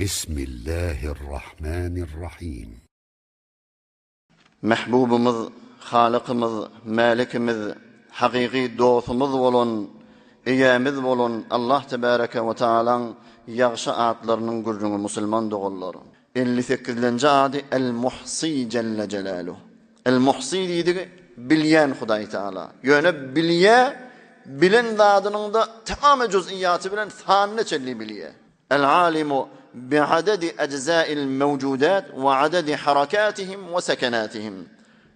بسم الله الرحمن الرحيم. Mehbubumuz, Halıkımız, Malikimiz, hakiki dostumuz olun, iyemiz olun Allah Tebareke ve Teala'nın yağşı adlarının gurrunu Müslüman doğulları. 58. adı El-Muhsi Celle Celaluhu. El-Muhsi deydi bilyen Huday Teala. Yöne bilye, bilen zadının da tamamı cüz'iyatı bilen fanne çelli bilye. El-Alimu بعدد أجزاء الموجودات وعدد حركاتهم وسكناتهم.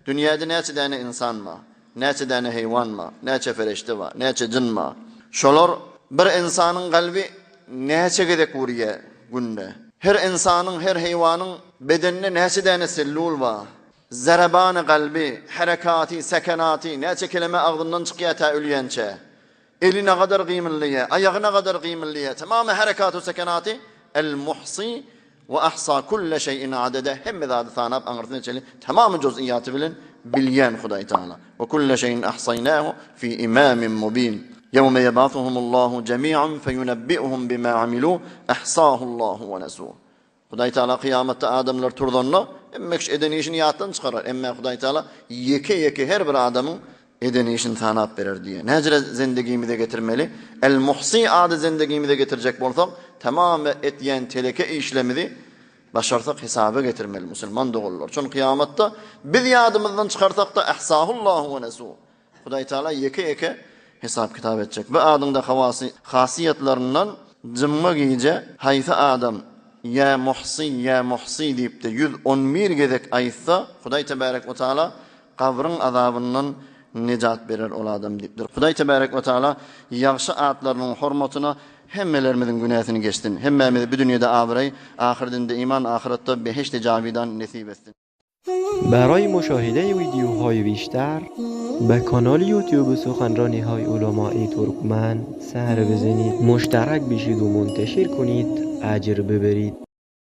Dünyada neçe tane insan var, neçe tane hayvan var, neçe ferişte var, neçe cin var. Şolar bir insanın kalbi neçe gedek vuruyor günde. Her insanın, her hayvanın bedenine neçe tane sellul var. Zarabanı kalbi, harekati, sekenati, neçe kelime ağzından çıkıyor ta ölüyençe. Eli ne kadar kıymetliye, ayağı ne kadar kıymetliye, tamamı harekatı, sekenati. El-Muhsi ve ahsa kulle şeyin adede. Hem mezadı sanab anırtına çeli tamamı cüz'iyatı bilin bilyen Huday Teala. Ve kulle şeyin ahsaynahu fi imamin mubin. Yevme yebâthuhumullahu cemi'an feyunebbi'uhum bima amilu ahsahullahu ve nesuh. Huday Teala kıyamette adamlar turdonla emmekş edeni işini yattan çıkarır. Emme Huday Teala yeke her bir adamın edeni işini tanap verir diye. Necre zindegimi de getirmeli. El-Muhsi adı zindegimi de getirecek bolsak tamamı etyen teleke işlemini başarsak hesaba getirmeli Müslüman doğullar. Çünkü kıyamette biz yadımızdan çıkarsak da ahsahullahu ve nesuh. Huday Teala yeke hesap kitap edecek. Ve adında hasiyetlerinden cımma giyece hayta adam ya muhsi deyip de 111 gedek ayıtsa Huday Tebarek ve Teala kabrın azabından necat verir ol adam deyipdir. Huday Tebarek ve Teala yaxşı adlarının hurmatına hemmelerimizin günahını geçtin. Hemmemizi bir dünyada avrey, ahirinde iman, ahirette behişt cavidan nesip etsin. برای مشاهده ویدیوهای بیشتر به کانال یوتیوب سخنرانی های علماء ترکمن سر بزنید، مشترک بشید و منتشر کنید، اجر ببرید.